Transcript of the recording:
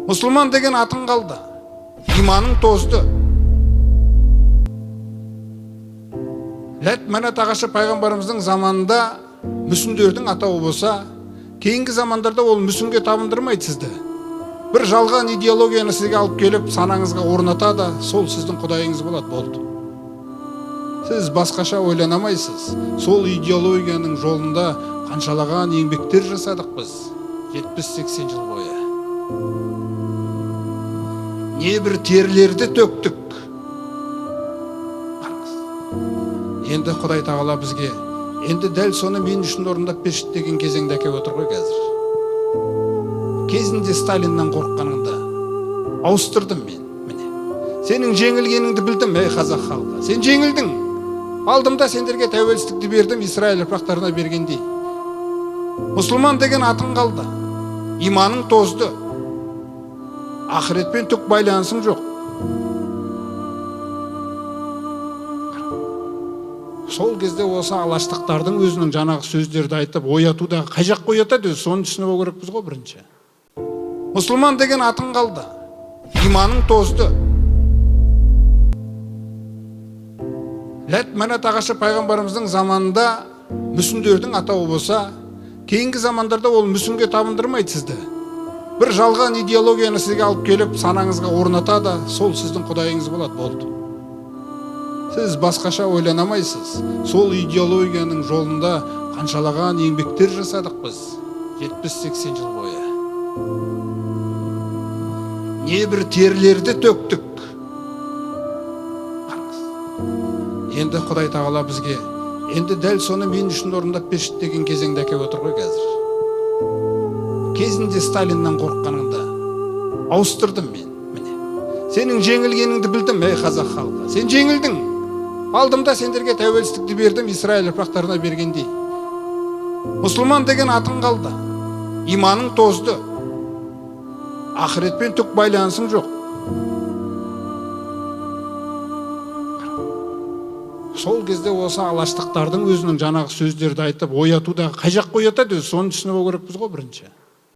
Мұсылман деген атың қалды, иманың тозды. Ләт Мәнат ағашы пайғамбарымыздың заманында мүсіндердің атауы болса, кейінгі замандарда ол мүсінге табындырмайды сізді. Бір жалған идеологияны сізге алып келіп, санаңызға орнатады, сол сіздің құдайыңыз болады, болды. Сіз басқаша ойланамайсыз. Сол идеологияның жолында қаншалаған еңбектер жасадық біз 70-80 жыл бойы. Небір терлерді төктік. Енді Құдай тағала бізге, енді дәл соны мен үшін орындап берші деген кезеңде әкеп отыр ғой қазір. Кезінде Сталиннан қорыққаныңда ауыстырдым мен, міне. Сенің жеңілгеніңді білдім, ей қазақ халқы. Сен жеңілдің. Алдым да сендерге тәуелсіздікті бердім, Израиль ұрпақтарына бергендей. Мұсылман деген атың қалды, иманың тозды. Ақыретпен түк байланысың жоқ. Сол кезде осы алаштықтардың өзінің жаңағы сөздерді айтып, оятудағы қай жаққа оятады өзі, соны түсініп керекпіз ғой бірінші. Мұсылман деген атың қалды, иманың тозды. Ләт Мәнат ағашы пайғамбарымыздың заманында мүсіндердің атауы болса, кейінгі замандарда ол мүсінге табындырмайды сізді. Бір жалған идеологияны сізге алып келіп, санаңызға орнатады, сол сіздің құдайыңыз болады, болды. Сіз басқаша ойланамайсыз. Сол идеологияның жолында қаншалаған еңбектер жасадық біз 70-80 жыл бойы. Небір терлерді төктік. Енді Құдай тағала бізге, енді дәл соны мен үшін орындап берші деген кезеңде әкеп отыр ғой қазір. Кезінде Сталиннан қорыққаныңда ауыстырдым мен, міне. Сенің жеңілгеніңді білдім, ей қазақ халқы. Сен жеңілдің. Алдым да сендерге тәуелсіздікті бердім, Израиль ұрпақтарына бергендей. Мұсылман деген атың қалды, иманың тозды. Ақыретпен түк байланысың жоқ. Сол кезде осы алаштықтардың өзінің жаңағы сөздерді айтып, оятудағы қай жаққа оятады өзі, соны түсініп керекпіз ғой бірінші.